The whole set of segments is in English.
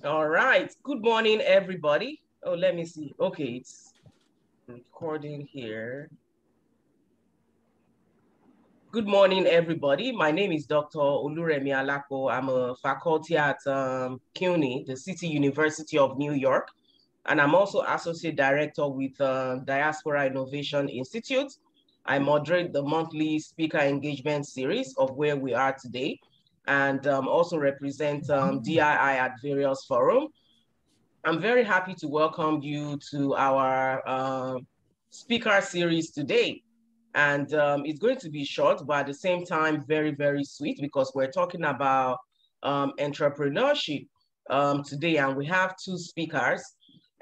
All right. Good morning, everybody. Oh, let me see. Okay, it's recording here. Good morning, everybody. My name is Dr. Remi Alapo. I'm a faculty at CUNY, the City University of New York, and I'm also associate director with Diaspora Innovation Institute. I moderate the monthly speaker engagement series of where we are today, and also represent DII at various forums. I'm very happy to welcome you to our speaker series today. And it's going to be short, but at the same time, very, very sweet because we're talking about entrepreneurship today. And we have two speakers.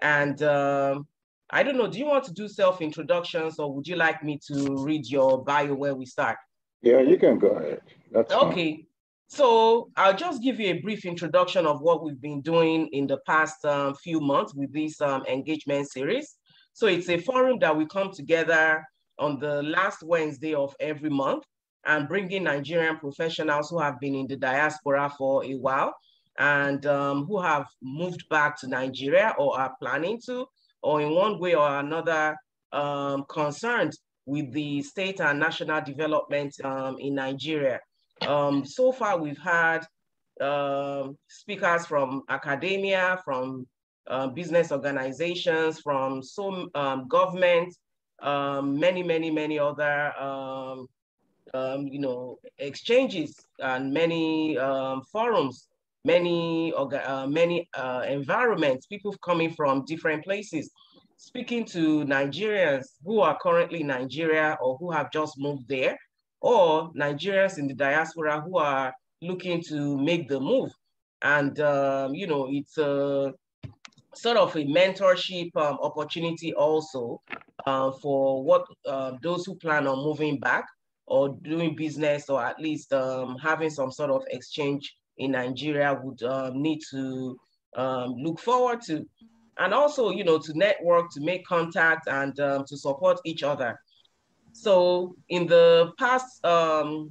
And I don't know, do you want to do self-introductions or would you like me to read your bio where we start? Yeah, you can go ahead. That's fine. Okay. So I'll just give you a brief introduction of what we've been doing in the past few months with this engagement series. So it's a forum that we come together on the last Wednesday of every month and bring in Nigerian professionals who have been in the diaspora for a while and who have moved back to Nigeria or are planning to, or in one way or another concerned with the state and national development in Nigeria. So far, we've had speakers from academia, from business organizations, from some government, many other exchanges and many forums, many environments, people coming from different places, speaking to Nigerians who are currently in Nigeria or who have just moved there, or Nigerians in the diaspora who are looking to make the move. And, it's a sort of a mentorship opportunity also for what those who plan on moving back or doing business or at least having some sort of exchange in Nigeria would need to look forward to. And also, to network, to make contact and to support each other. So in the past 2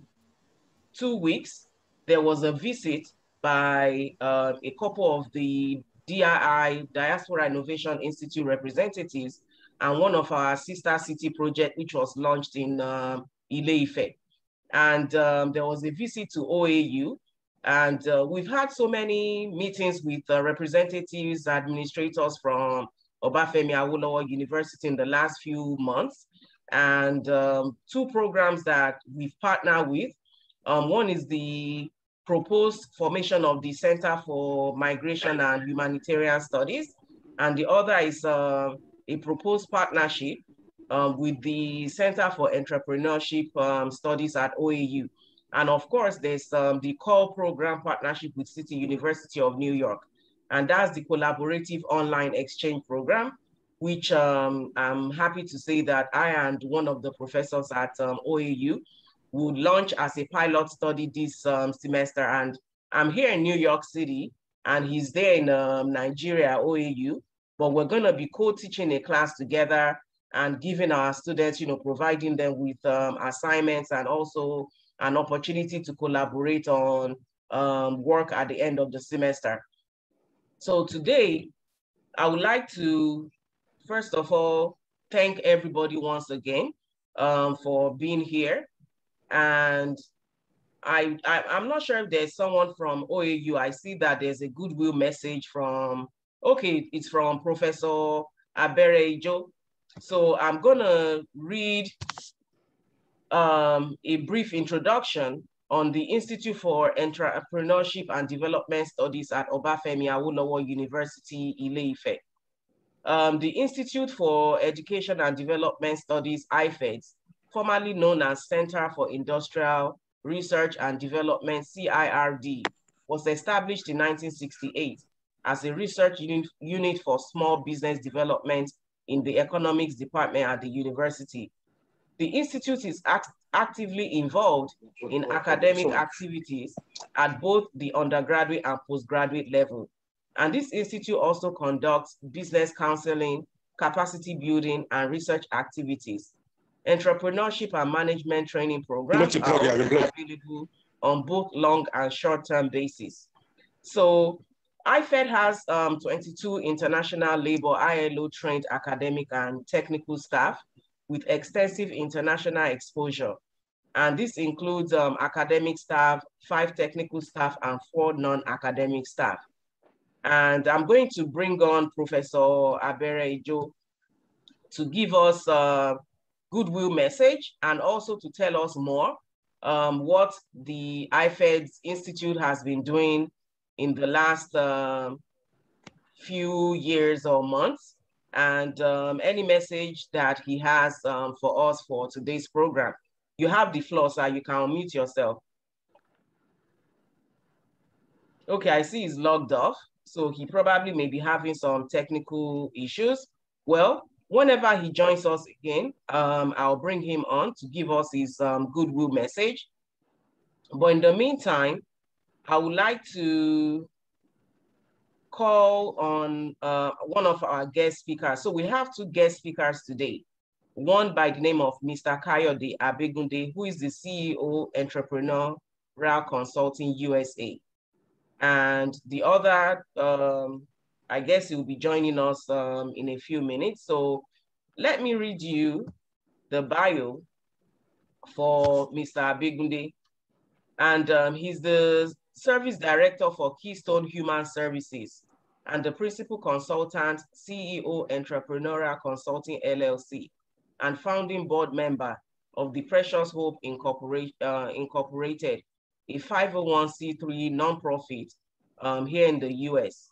weeks, there was a visit by a couple of the DII, Diaspora Innovation Institute representatives, and one of our sister city project, which was launched in Ile-Ife. And there was a visit to OAU. And we've had so many meetings with representatives, administrators from Obafemi Awolowo University in the last few months. And two programs that we've partnered with. One is the proposed formation of the Center for Migration and Humanitarian Studies, and the other is a proposed partnership with the Center for Entrepreneurship Studies at OAU. And of course, there's the core program partnership with City University of New York. And that's the collaborative online exchange program, which I'm happy to say that I and one of the professors at OAU would launch as a pilot study this semester. And I'm here in New York City, and he's there in Nigeria, OAU, but we're gonna be co-teaching a class together and giving our students, providing them with assignments and also an opportunity to collaborate on work at the end of the semester. So today, I would like to, first of all, thank everybody once again for being here. And I'm not sure if there's someone from OAU. I see that there's a goodwill message from, okay, it's from Professor Aberejo. So I'm gonna read a brief introduction on the Institute for Entrepreneurship and Development Studies at Obafemi Awolowo University, Ile-Ife. The Institute for Education and Development Studies, IFEDS, formerly known as Center for Industrial Research and Development, CIRD, was established in 1968 as a research unit for small business development in the economics department at the university. The Institute is actively involved in academic activities at both the undergraduate and postgraduate level. And this institute also conducts business counseling, capacity building, and research activities. Entrepreneurship and management training programs are also available on both long and short-term basis. So IFED has 22 international labor ILO trained academic and technical staff with extensive international exposure. And this includes academic staff, 5 technical staff, and 4 non-academic staff. And I'm going to bring on Professor Abere Ijo to give us a goodwill message and also to tell us more what the IFEDS Institute has been doing in the last few years or months, and any message that he has for us for today's program. You have the floor, sir. You can unmute yourself. Okay, I see he's logged off, so he probably may be having some technical issues. Well, whenever he joins us again, I'll bring him on to give us his goodwill message. But in the meantime, I would like to call on one of our guest speakers. So we have 2 guest speakers today. One by the name of Mr. Kayode Abegunde, who is the CEO, Entrepreneurial Consulting USA. And the other, I guess he will be joining us in a few minutes. So let me read you the bio for Mr. Abegunde. And he's the Service Director for Keystone Human Services and the Principal Consultant, CEO, Entrepreneurial Consulting LLC, and founding board member of the Precious Hope Incorporated, a 501c3 nonprofit here in the US.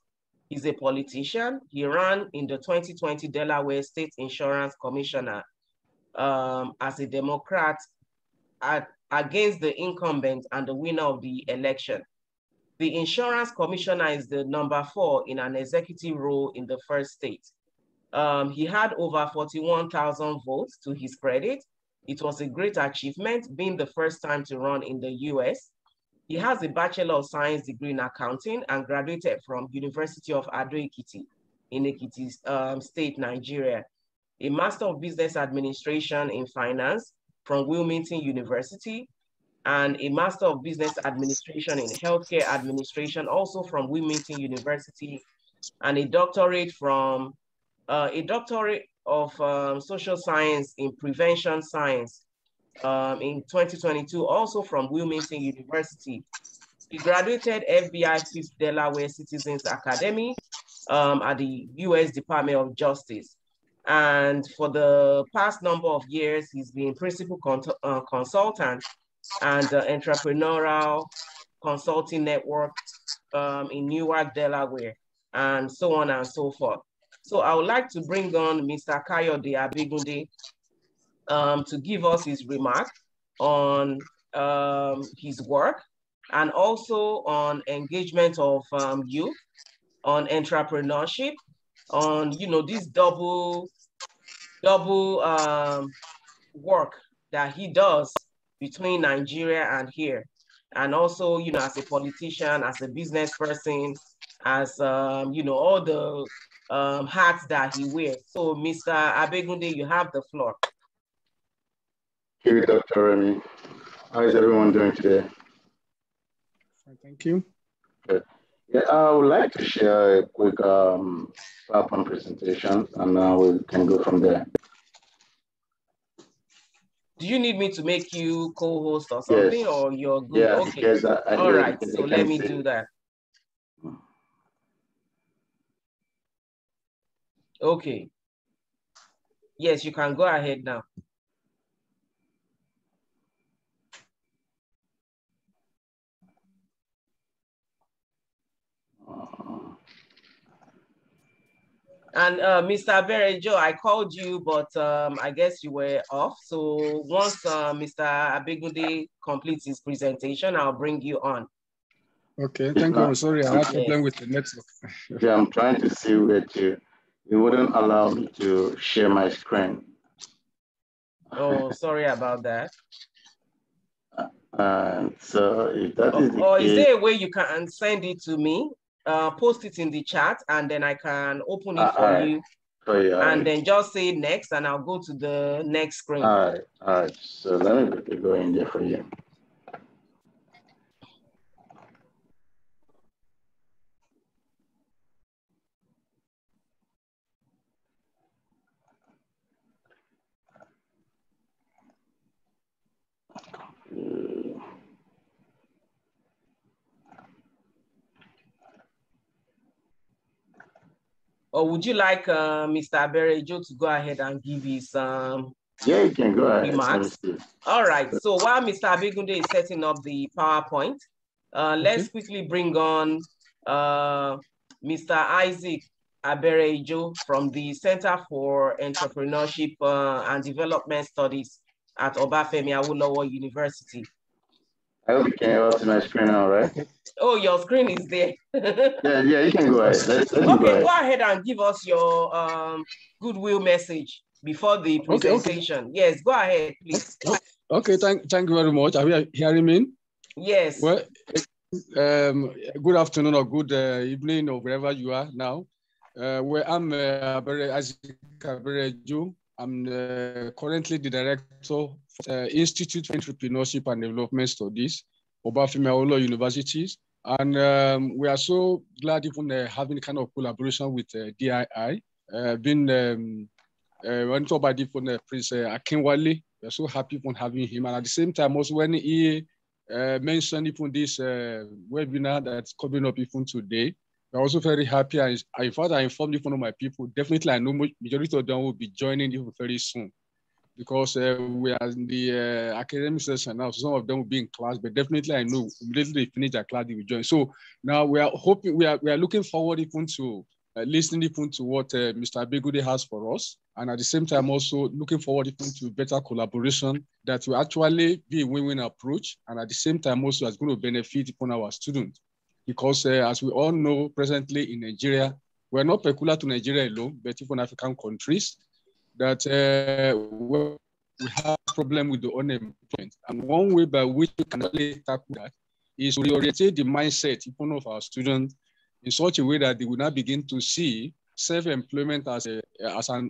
He's a politician. He ran in the 2020 Delaware State Insurance Commissioner as a Democrat against the incumbent and the winner of the election. The insurance commissioner is the number 4 in an executive role in the first state. He had over 41,000 votes to his credit. It was a great achievement, being the first time to run in the US. He has a Bachelor of Science degree in accounting and graduated from University of Ado-Ekiti in Ekiti State, Nigeria. A Master of Business Administration in Finance from Wilmington University, and a Master of Business Administration in Healthcare Administration, also from Wilmington University, and a doctorate of Social Science in Prevention Science in 2022, also from Wilmington University. He graduated FBI 5th Delaware Citizens Academy at the US Department of Justice. And for the past number of years, he's been principal consultant and entrepreneurial consulting network in Newark, Delaware, and so on and so forth. So I would like to bring on Mr. Kayode Abegunde to give us his remark on his work and also on engagement of youth, on entrepreneurship, on this double work that he does between Nigeria and here, and also as a politician, as a business person, as all the hats that he wears. So Mr. Abegunde, you have the floor. Thank you, Dr. Remi. How is everyone doing today? Thank you. Good. Yeah, I would like to share a quick PowerPoint presentation, and now we can go from there. Do you need me to make you co-host or something, yes. or you're good? Yeah, okay. Because all right, so let me do that. Okay. Yes, you can go ahead now. And Mr. Berejo, I called you, but I guess you were off. So once Mr. Abegunde completes his presentation, I'll bring you on. Okay, thank you. I'm sorry, I had a problem with the network. Yeah, I'm trying to see where to. It wouldn't allow me to share my screen. Oh, sorry about that. So if that is the or case, is there a way you can send it to me? Post it in the chat, and then I can open it for you. And then just say next, and I'll go to the next screen. All right. So let me quickly go in there for you. Or would you like Mr. Aberejo to go ahead and give his yeah, you can go ahead. remarks? All right. So while Mr. Abegunde is setting up the PowerPoint, let's quickly bring on Mr. Isaac Aberejo from the Center for Entrepreneurship and Development Studies at Obafemi Awolowo University. I hope you can see my screen now, right? Oh, your screen is there. yeah, you can go ahead. Okay, go ahead and give us your goodwill message before the presentation. Okay. Yes, go ahead, please. Okay, thank you very much. Are you hearing me? Yes. Well, good afternoon or good evening or wherever you are now. Where I'm Isaac Aberejo. I'm currently the director of Institute for Entrepreneurship and Development Studies, Obafemi Awolowo Universities. And we are so glad even having kind of collaboration with DII. Been run by different Prince Akinwale. We're so happy for having him. And at the same time, also when he mentioned even this webinar that's coming up even today, we're also very happy. In fact, I informed one of my people. Definitely, I know majority of them will be joining you very soon because we are in the academic session now. So some of them will be in class, but definitely I know immediately they finish their class, they will join. So now we are hoping, we are looking forward even to listening even to what Mr. Abegunde has for us, and at the same time also looking forward even to better collaboration that will actually be a win-win approach, and at the same time also is going to benefit upon our students. Because as we all know, presently in Nigeria, we're not peculiar to Nigeria alone, but even African countries, that we have a problem with the unemployment. And one way by which we can really tackle that is to reorientate the mindset even of our students in such a way that they will not begin to see self-employment as an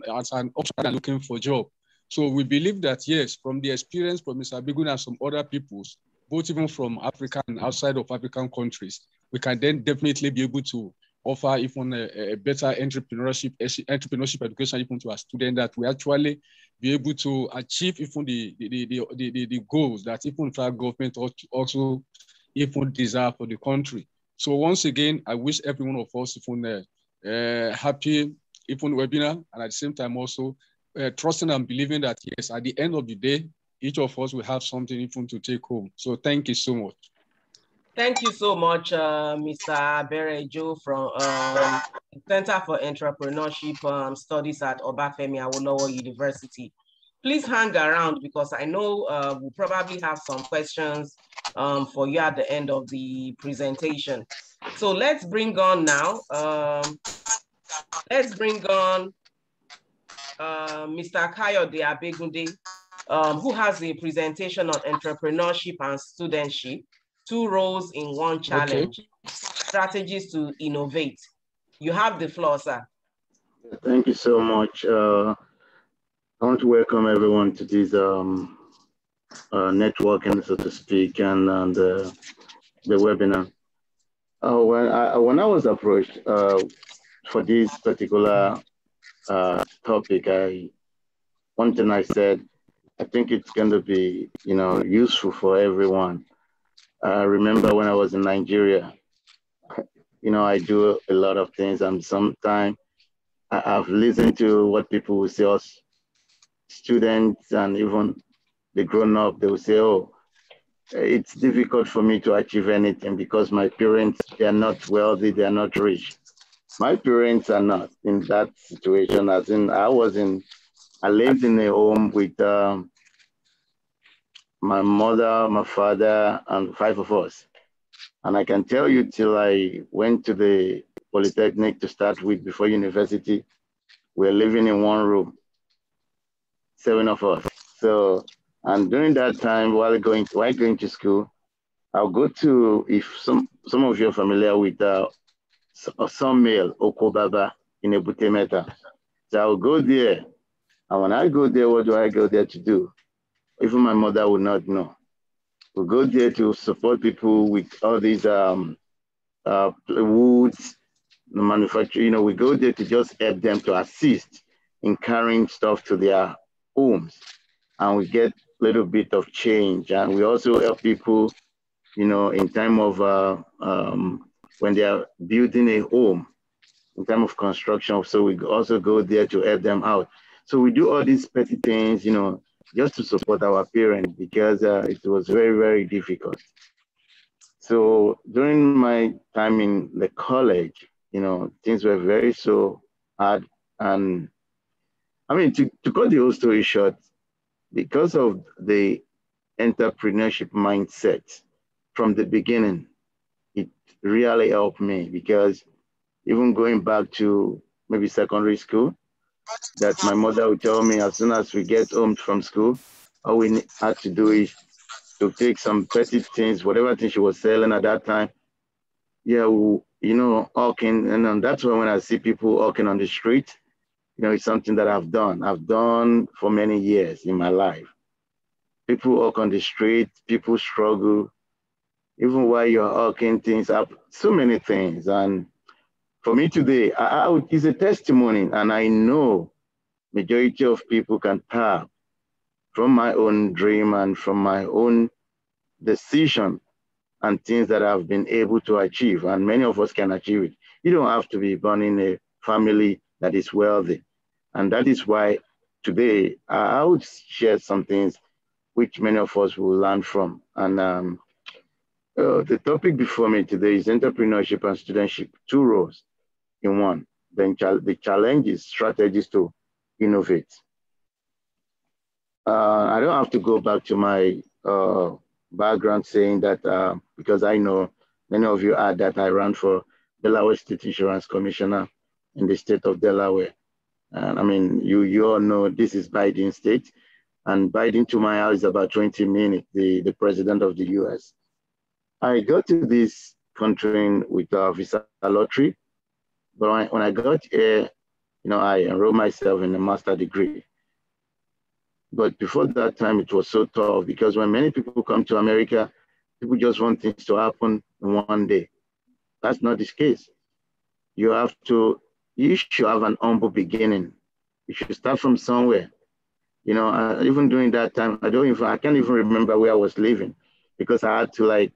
option and looking for a job. So we believe that, yes, from the experience from Mr. Abegunde and some other peoples, both even from Africa and outside of African countries, we can then definitely be able to offer even a better entrepreneurship education even to our students, that we actually be able to achieve even the goals that even our government also even desire for the country. So once again, I wish every one of us even happy even webinar, and at the same time also trusting and believing that, yes, at the end of the day, each of us will have something even to take home. So thank you so much. Thank you so much, Mr. Aberejo from Center for Entrepreneurship Studies at Obafemi Awolowo University. Please hang around because I know we'll probably have some questions for you at the end of the presentation. So let's bring on now, Mr. Kayode Abegunde, who has a presentation on entrepreneurship and studentship, 2 roles in 1 challenge, strategies to innovate. You have the floor, sir. Thank you so much. I want to welcome everyone to this networking, so to speak, and the webinar. When I was approached for this particular topic, one thing I said, I think it's going to be, useful for everyone. I remember when I was in Nigeria, I do a lot of things, and sometimes I've listened to what people will say, us students and even the grown-up, they will say, oh, it's difficult for me to achieve anything because my parents, they are not wealthy, they are not rich. My parents are not in that situation, as in I lived in a home with my mother, my father, and 5 of us. And I can tell you, till I went to the Polytechnic to start with before university, we're living in 1 room, 7 of us. So, and during that time, while going to school, I'll go to, if some of you are familiar with sawmill, Okobaba in Ebute Metta. So I'll go there. And when I go there, what do I go there to do? Even my mother would not know. We go there to support people with all these woods, the manufacturing. We go there to just help them, to assist in carrying stuff to their homes. And we get a little bit of change. And we also help people, in time of when they are building a home. in terms of construction. So we also go there to help them out. So we do all these petty things, you know, just to support our parents because it was very, very difficult. So during my time in the college, you know, things were very so hard. And I mean, to cut the whole story short, because of the entrepreneurship mindset from the beginning, it really helped me because even going back to maybe secondary school, that my mother would tell me as soon as we get home from school, all we had to do is to take some petty things, whatever thing she was selling at that time. Yeah, you know, hawking. And that's when I see people hawking on the street, you know, it's something that I've done. I've done for many years in my life. People hawk on the street, people struggle, even while you're hawking things up, so many things. And for me today, it's a testimony, and I know majority of people can tap from my own dream and from my own decision and things that I've been able to achieve, and many of us can achieve it. You don't have to be born in a family that is wealthy. And that is why today I would share some things which many of us will learn from. And the topic before me today is entrepreneurship and studentship, two roles in one. Then the challenge is strategies to innovate. I don't have to go back to my background saying that because I know many of you are that I ran for Delaware State Insurance Commissioner in the state of Delaware. And I mean, you all know this is Biden state, and Biden to my house is about 20 minutes, the president of the US. I got to this country with a visa lottery, but when I got here, you know, I enrolled myself in a master's degree. But before that time, it was so tough because when many people come to America, people just want things to happen in one day. That's not the case. You should have an humble beginning. You should start from somewhere. You know, even during that time, I can't even remember where I was living because I had to like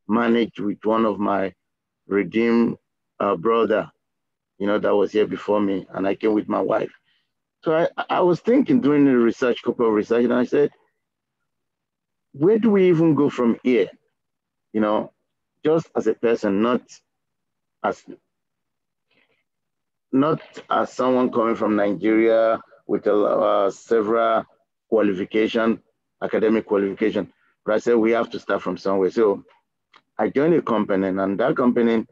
manage with one of my redeemed brother, you know, that was here before me, and I came with my wife. So I was thinking during the couple of research, and I said, where do we even go from here? You know, just as a person, not as someone coming from Nigeria with several academic qualification. But I said, we have to start from somewhere. So I joined a company, and that company,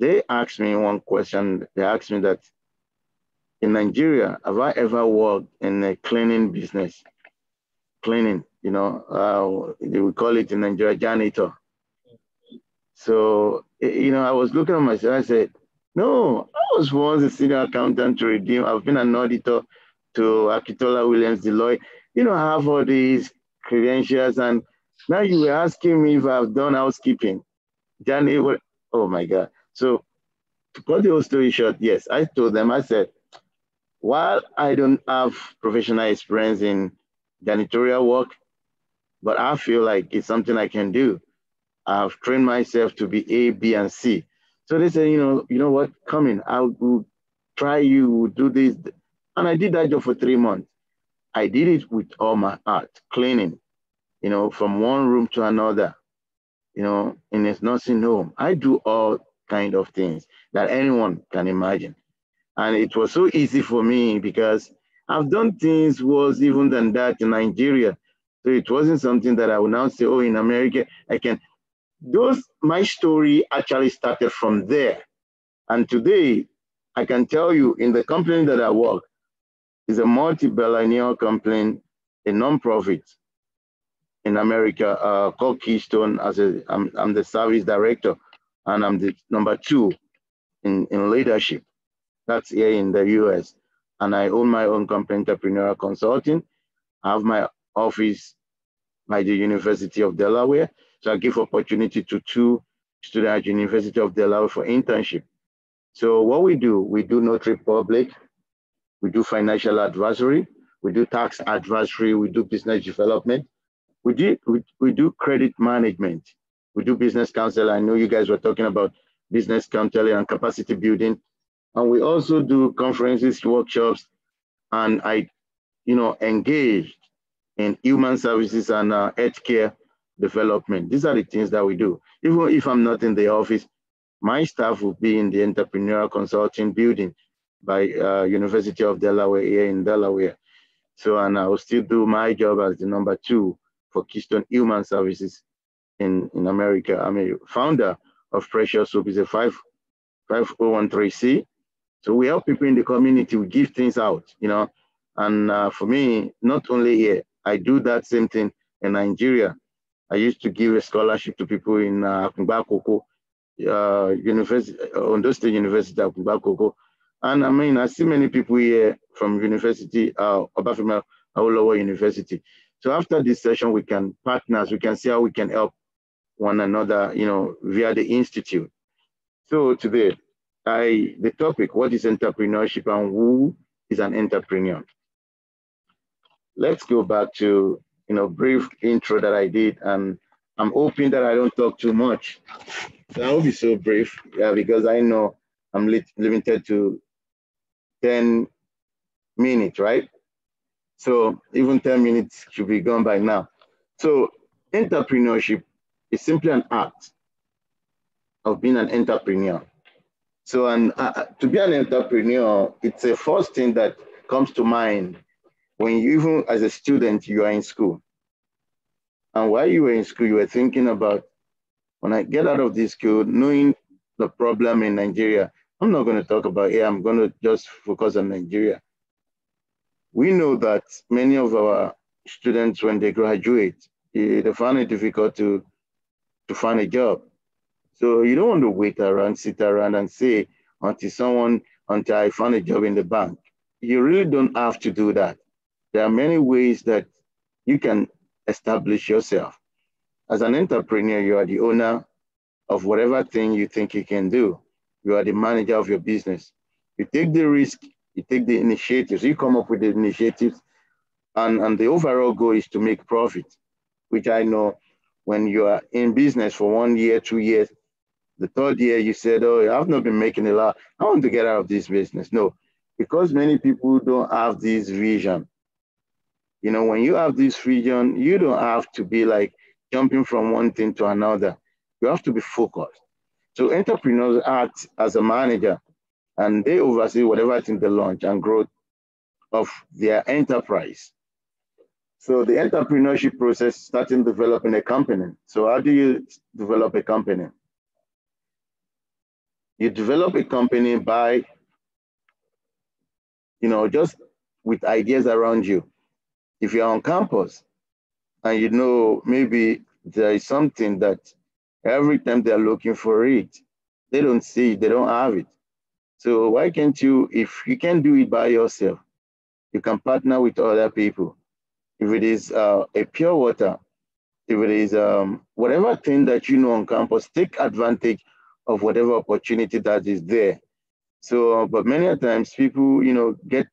they asked me one question. They asked me that, in Nigeria, have I ever worked in a cleaning business? Cleaning, you know, they would call it in Nigeria janitor. So, you know, I was looking at myself, I said, no, I was once a senior accountant to Redeem. I've been an auditor to Akitola Williams Deloitte. You know, I have all these credentials, and now you were asking me if I've done housekeeping. Oh my God. So to cut the whole story short, yes, I told them, I said, while I don't have professional experience in janitorial work, but I feel like it's something I can do. I've trained myself to be A, B, and C. So they said, you know what, come in, I'll try you, we'll do this. And I did that job for 3 months. I did it with all my heart, cleaning, you know, from one room to another, you know, in a nursing home. I do all kind of things that anyone can imagine. And it was so easy for me because I've done things worse even than that in Nigeria. So it wasn't something that I would now say, oh, in America, I can. My story actually started from there. And today, I can tell you in the company that I work is a multi-billionaire company, a nonprofit in America called Keystone. I'm the service director, and I'm the number 2 in leadership. That's here in the US. And I own my own company, Entrepreneurial Consulting. I have my office by the University of Delaware. So I give opportunity to 2 students at University of Delaware for internship. So what we do notary public, we do financial advisory, we do tax advisory, we do business development, we do credit management, we do business counsel. I know you guys were talking about business counseling and capacity building. And we also do conferences, workshops, and I, engaged in human services and healthcare development. These are the things that we do. Even if I'm not in the office, my staff will be in the entrepreneurial consulting building by University of Delaware here in Delaware. So, and I will still do my job as the number 2 for Keystone Human Services in America. I'm a founder of Precious Soap. It's a 5013C. So we help people in the community. We give things out, And for me, not only here, I do that same thing in Nigeria. I used to give a scholarship to people in Akumbakoko, University, Ondo State University, Akumbakoko. And I mean, I see many people here from University, Obafemi Awolowo University. So after this session, we can partners, we can see how we can help one another, via the Institute. So today, the topic, what is entrepreneurship and who is an entrepreneur? Let's go back to, brief intro that I did, and I'm hoping that I don't talk too much. So I will be so brief, because I know I'm limited to 10 minutes, right? So even 10 minutes should be gone by now. So entrepreneurship is simply an act of being an entrepreneur. So, and to be an entrepreneur, it's the first thing that comes to mind when you, even as a student, you are in school. And while you were in school, you were thinking about, when I get out of this school, knowing the problem in Nigeria, I'm not going to talk about here, I'm going to just focus on Nigeria. We know that many of our students, when they graduate, they find it difficult to find a job. So you don't want to wait around, sit around and say, until I found a job in the bank. You really don't have to do that. There are many ways that you can establish yourself. As an entrepreneur, you are the owner of whatever thing you think you can do. You are the manager of your business. You take the risk, you take the initiatives, you come up with the initiatives, and the overall goal is to make profit, which I know when you are in business for 1 year, 2 years, the 3rd year you said, oh, I've not been making a lot, I want to get out of this business. No, because many people don't have this vision. When you have this vision, you don't have to be like jumping from one thing to another. You have to be focused. So entrepreneurs act as a manager, and they oversee whatever thing they launch and growth of their enterprise. So the entrepreneurship process, starting developing a company. So how do you develop a company? You develop a company by, just with ideas around you. If you're on campus and maybe there is something that every time they're looking for it, they don't see it, they don't have it. So why can't you, if you can do it by yourself, you can partner with other people. If it is a pure water, if it is whatever thing that on campus, take advantage of whatever opportunity that is there. So, but many times people, get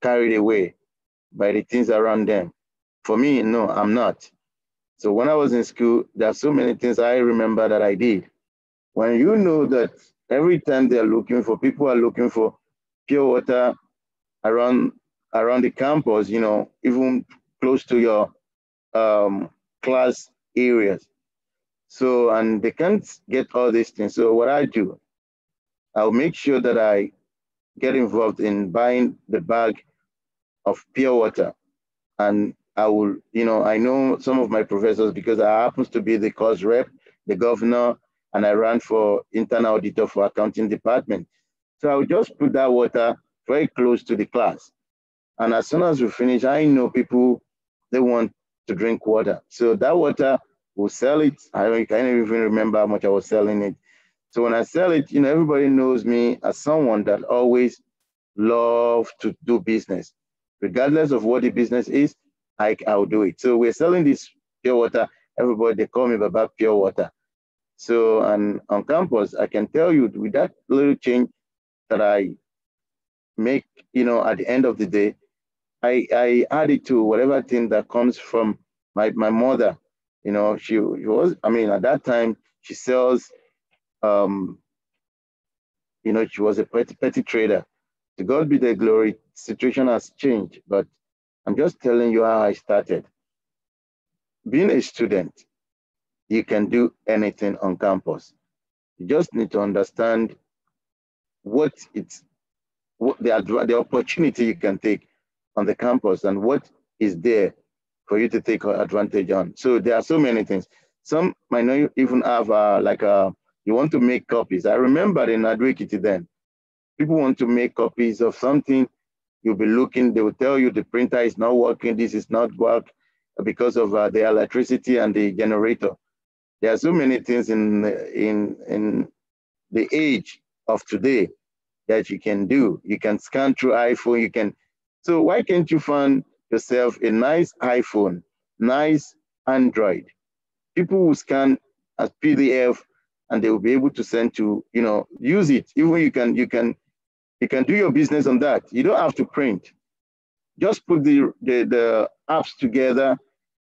carried away by the things around them. For me, no, I'm not. So when I was in school, there are so many things I remember that I did. When you know that every time people are looking for pure water around the campus, even close to your class areas. So, and they can't get all these things. So what I do, I'll make sure that I get involved in buying the bag of pure water. And I will, I know some of my professors because I happens to be the course rep, the governor, and I ran for internal auditor for accounting department. So I will just put that water very close to the class. And as soon as we finish, I know people, they want to drink water. So that water, we'll sell it. I can't even remember how much I was selling it. So when I sell it, everybody knows me as someone that always loves to do business. Regardless of what the business is, I'll do it. So we're selling this pure water. Everybody, they call me Baba Pure Water. So, and on campus, I can tell you with that little change that I make, at the end of the day, I add it to whatever thing that comes from my mother. She was, at that time, she sells you know, she was a petty trader. To God be the glory, situation has changed, but I'm just telling you how I started. Being a student, you can do anything on campus. You just need to understand what the opportunity you can take on the campus and what is there for you to take advantage on. So there are so many things. Some might not even have you want to make copies. I remember in Adwekiti then, people want to make copies of something. You'll be looking, they will tell you the printer is not working, this is not work because of the electricity and the generator. There are so many things in the age of today that you can do. You can scan through iPhone, you can. So why can't you find yourself a nice iPhone, nice Android? People will scan as PDF and they will be able to send to, you know, use it. Even you can do your business on that. You don't have to print. Just put the apps together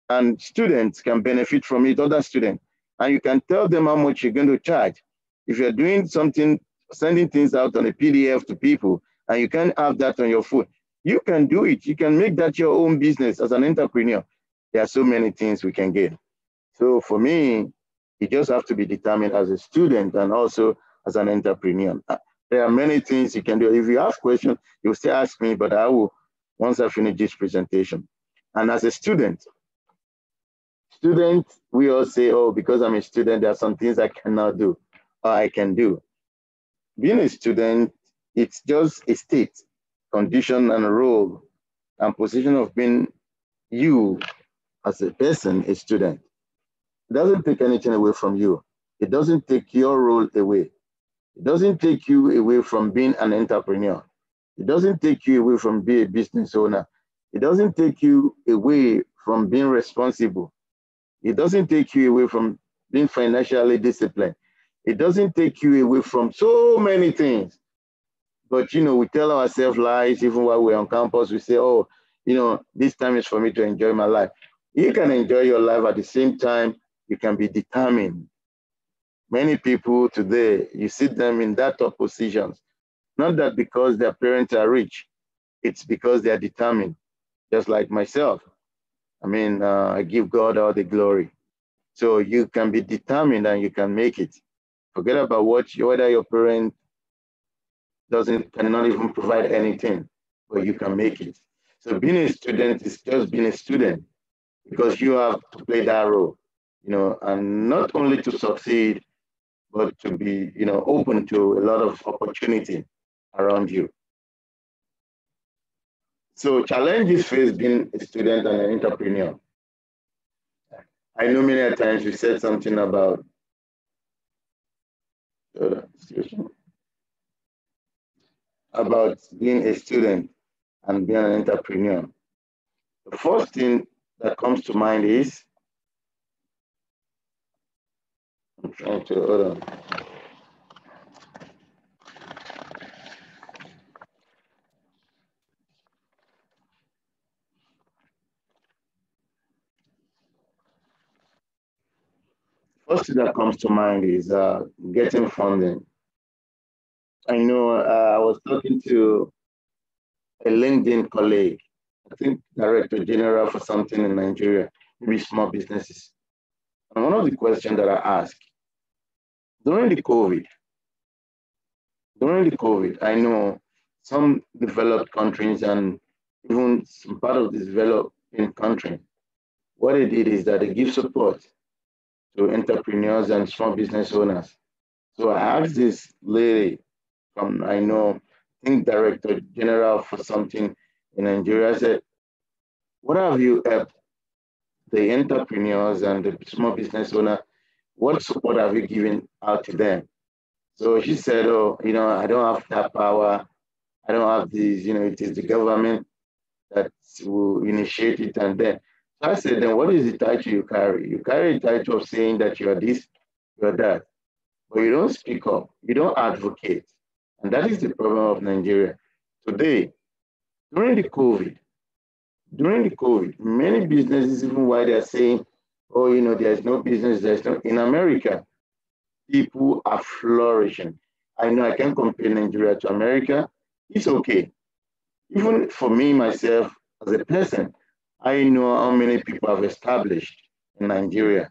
and students can benefit from it, other students. And you can tell them how much you're going to charge. If you're doing something, sending things out on a PDF to people, and you can have that on your phone, you can do it. You can make that your own business as an entrepreneur. There are so many things we can get. So for me, you just have to be determined as a student and also as an entrepreneur. There are many things you can do. If you have questions, you still ask me, but I will, once I finish this presentation. And as a student, we all say, oh, because I'm a student, there are some things I cannot do or I can do. Being a student, it's just a state, condition, and a role and position of being you as a person, a student. It doesn't take anything away from you. It doesn't take your role away. It doesn't take you away from being an entrepreneur. It doesn't take you away from being a business owner. It doesn't take you away from being responsible. It doesn't take you away from being financially disciplined. It doesn't take you away from so many things. But, you know, we tell ourselves lies even while we're on campus. We say, oh, you know, this time is for me to enjoy my life. You can enjoy your life at the same time. You can be determined. Many people today, you see them in that top positions. Not that because their parents are rich. It's because they are determined, just like myself. I mean, I give God all the glory. So you can be determined and you can make it. Forget about whether your parent cannot even provide anything, but you can make it. So being a student is just being a student because you have to play that role, you know, and not only to succeed, but to be, you know, open to a lot of opportunity around you. So challenges faced being a student and an entrepreneur. I know many times we said something about being a student and being an entrepreneur. The first thing that comes to mind is, I'm trying to, hold on. First thing that comes to mind is getting funding. I know I was talking to a LinkedIn colleague, I think Director General for something in Nigeria, maybe small businesses. And one of the questions that I asked, during the COVID, I know some developed countries and even some part of the developing country, what they did is that they give support to entrepreneurs and small business owners. So I asked this lady from, I think Director General for something in Nigeria, I said, what have you helped the entrepreneurs and the small business owner? What support have you given out to them? So she said, oh, you know, I don't have that power. I don't have this, you know, it is the government that will initiate it. And then, so I said, then what is the title you carry? You carry the title of saying that you're this, you're that, but you don't speak up, you don't advocate. And that is the problem of Nigeria. Today, during the COVID, many businesses, even while they're saying, oh, you know, there's no business, in America, people are flourishing. I know I can compare Nigeria to America. It's okay. Even for me, myself, as a person, I know how many people I've established in Nigeria.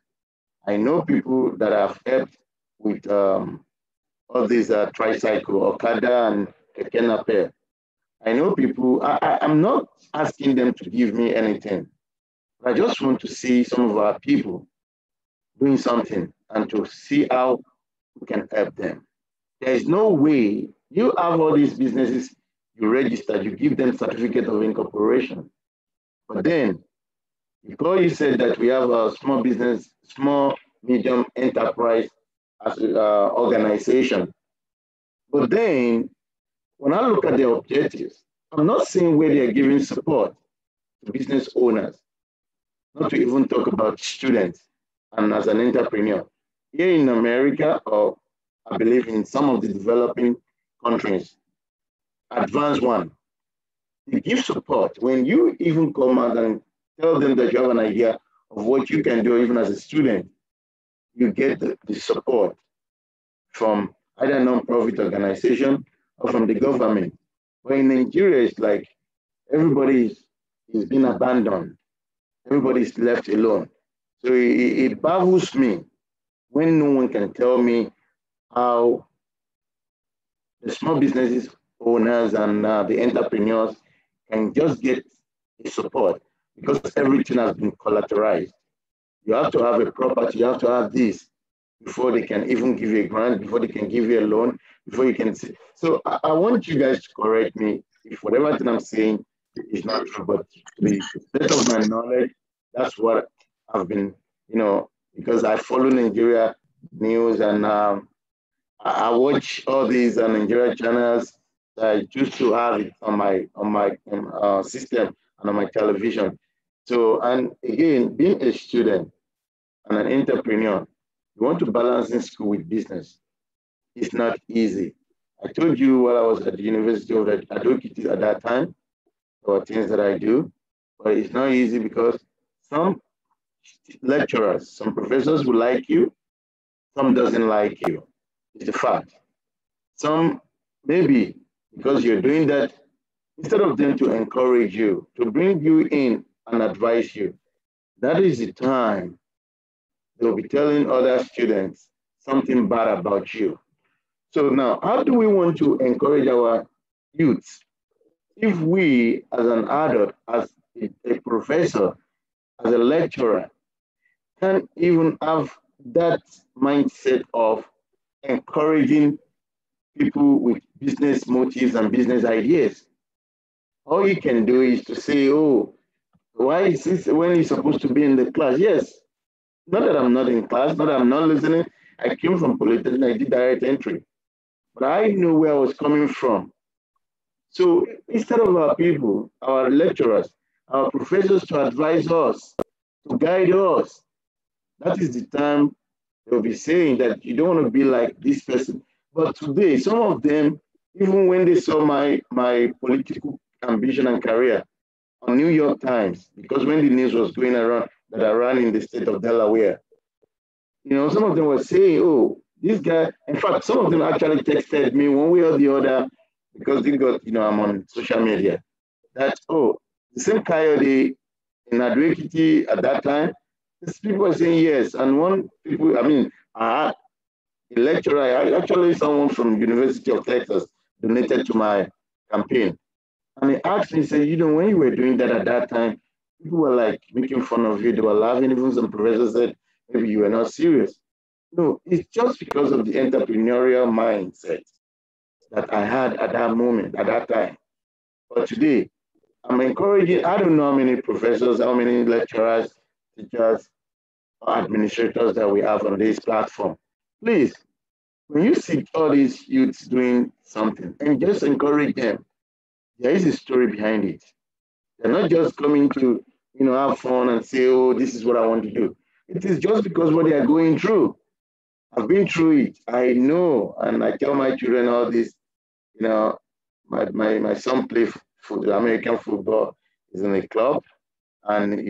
I know people that have helped with all these tricycle, Okada and Keke Napep. I know people, I'm not asking them to give me anything, but I just want to see some of our people doing something and to see how we can help them. There is no way you have all these businesses, you register, you give them certificate of incorporation. But then, because you said that we have a small business, small, medium enterprise as organization. But then, when I look at the objectives, I'm not seeing where they are giving support to business owners, not to even talk about students and as an entrepreneur. Here in America, or I believe in some of the developing countries, advanced one, they give support. When you even come out and tell them that you have an idea of what you can do, even as a student, you get the support from either non-profit organization or from the government. But in Nigeria, it's like everybody is being abandoned. Everybody is left alone. So it baffles me when no one can tell me how the small businesses owners and the entrepreneurs can just get the support because everything has been collateralized. You have to have a property, you have to have this before they can even give you a grant, before they can give you a loan, before you can see. So I want you guys to correct me if whatever thing I'm saying is not true, but to the best of my knowledge, that's what I've been, because I follow Nigeria news and I watch all these Nigeria channels. I used to have it on my system and on my television. So, and again, being a student and an entrepreneur, you want to balance in school with business. It's not easy. I told you while I was at the University of Advocate at that time, there were things that I do, but it's not easy because some lecturers, some professors will like you, some doesn't like you. It's a fact. Some, maybe because you're doing that, instead of them to encourage you, to bring you in and advise you, that is the time they'll be telling other students something bad about you. So now, how do we want to encourage our youth if we, as an adult, as a professor, as a lecturer, can't even have that mindset of encouraging people with business motives and business ideas? All you can do is to say, oh, why is this when you're supposed to be in the class? Yes, not that I'm not in class, not that I'm not listening. I came from Polytechnic, I did direct entry, but I knew where I was coming from. So instead of our people, our lecturers, our professors to advise us, to guide us, that is the time they'll be saying that you don't want to be like this person. But today, some of them, even when they saw my political ambition and career on New York Times, because when the news was going around that I ran in the state of Delaware, some of them were saying, oh, this guy, in fact, some of them actually texted me one way or the other because they got, I'm on social media, that, oh, the same Coyote in Adwekiti at that time, these people were saying yes. And one people, I had a lecturer, actually someone from University of Texas donated to my campaign. And he asked me, he said, when you were doing that at that time, people were like making fun of you, they were laughing, even some professors said, maybe you were not serious. No, it's just because of the entrepreneurial mindset that I had at that moment, at that time. But today, I'm encouraging, I don't know how many professors, how many lecturers, teachers, administrators that we have on this platform. Please, when you see all these youths doing something, and just encourage them, there is a story behind it. They're not just coming to, have fun and say, oh, this is what I want to do. It is just because what they are going through. I've been through it. I know, and I tell my children all this. My son plays for the American football. He's in a club, and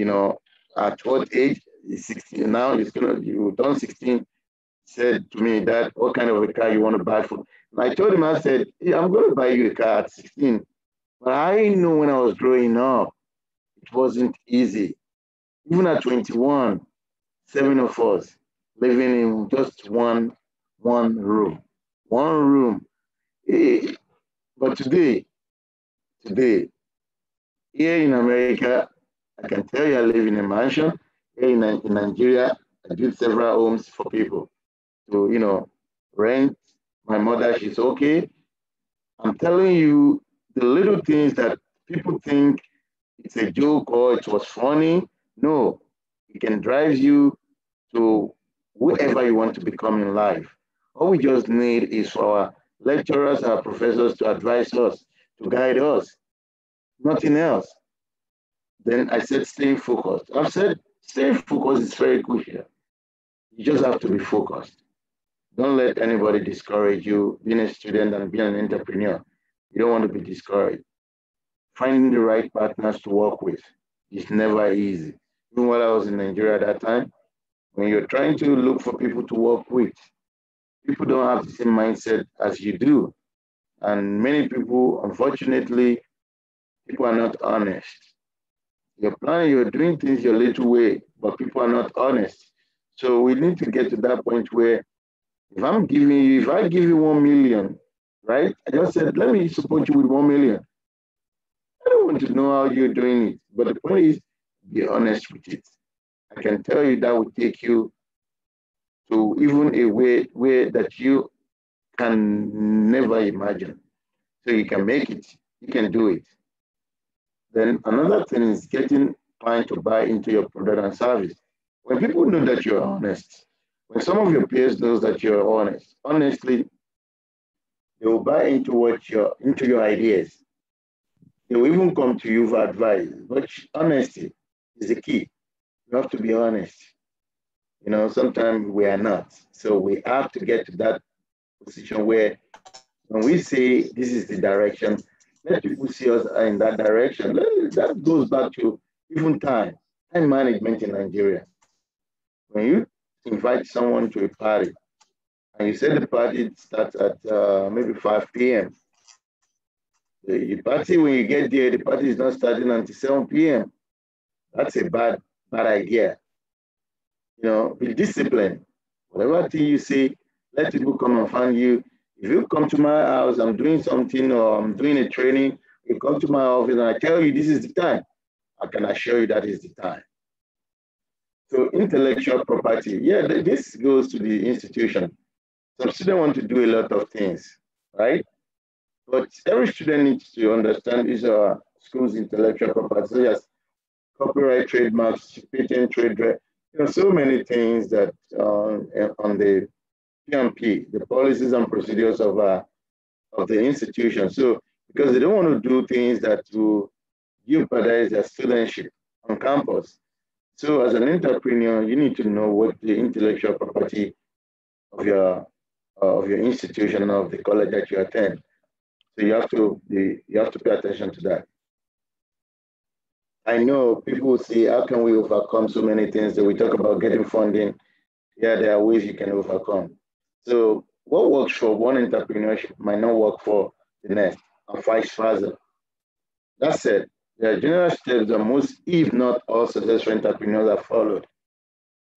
at what age? He's 16 now. You done 16. said to me, "Dad, what kind of a car you want to buy for?" And I told him, I said, "Yeah, I'm going to buy you a car at 16. But I know when I was growing up, it wasn't easy. Even at 21, 7 of us living in just one room. One room. But today, here in America, I can tell you I live in a mansion. Here in Nigeria, I built several homes for people to, rent. My mother, she's okay. I'm telling you, the little things that people think it's a joke or it was funny, no, it can drive you to whoever you want to become in life. All we just need is for our lecturers, our professors to advise us, to guide us, nothing else. Then I said, stay focused. I've said, stay focused is very crucial. You just have to be focused. Don't let anybody discourage you being a student and being an entrepreneur. You don't want to be discouraged. Finding the right partners to work with is never easy. Even while I was in Nigeria at that time, when you're trying to look for people to work with, people don't have the same mindset as you do. And many people, unfortunately, people are not honest. You're planning, you're doing things your little way, but people are not honest. So we need to get to that point where if I give you 1 million, right? I just said, let me support you with 1 million. I don't want to know how you're doing it. But the point is, be honest with it. I can tell you that will take you to even a way that you can never imagine. So you can make it, you can do it. Then another thing is getting clients to buy into your product and service. When people know that you're honest, when some of your peers knows that you're honest, honestly, they will buy into your ideas. They will even come to you for advice. But honesty is the key. You have to be honest. Sometimes we are not. So we have to get to that position where when we say this is the direction, let people see us in that direction. That goes back to even time management in Nigeria. When you invite someone to a party and you say the party starts at maybe 5 p.m., the party, when you get there, the party is not starting until 7 p.m. That's a bad idea. Be disciplined. Whatever thing you say, let people come and find you. If you come to my house, I'm doing something or I'm doing a training, you come to my office and I tell you this is the time, I can assure you that is the time. So intellectual property, yeah, this goes to the institution. Some students want to do a lot of things, right? But every student needs to understand these are school's intellectual property, such as copyright, trademarks, patent, trade, so many things that on the P&P, the policies and procedures of the institution. So because they don't want to do things that will jeopardize their studentship on campus. So as an entrepreneur, you need to know what the intellectual property of your institution, of the college that you attend. So you have to pay attention to that. I know people will say, how can we overcome so many things that we talk about getting funding? Yeah, there are ways you can overcome. So what works for one entrepreneurship might not work for the next, and vice versa. That said, there are general steps that most, if not all, successful entrepreneurs have followed.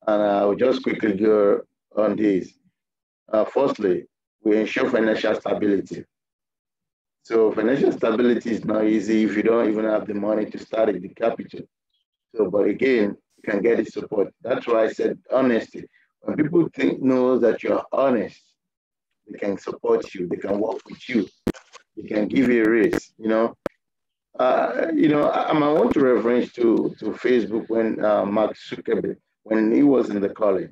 And I'll just quickly go on these. Firstly, we ensure financial stability. So financial stability is not easy if you don't even have the money to start it, the capital. So, but again, you can get the support. That's why I said honesty. When people know that you're honest, they can support you, they can work with you, they can give you a raise. I want to reference to Facebook when Mark Zuckerberg, when he was in the college,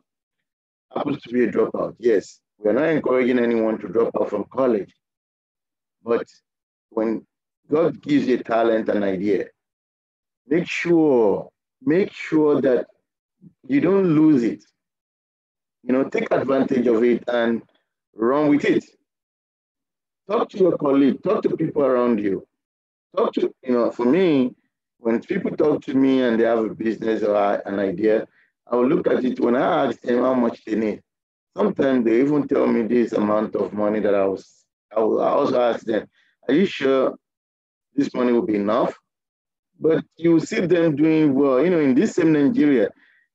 happens to be a dropout. Yes, we're not encouraging anyone to drop out from college, but when God gives you talent and idea, make sure that you don't lose it. Take advantage of it and run with it. Talk to your colleague, talk to people around you. Talk to, for me, when people talk to me and they have a business or an idea, I will look at it when I ask them how much they need. sometimes they even tell me this amount of money that I also ask them, are you sure this money will be enough? But you see them doing well. In this same Nigeria,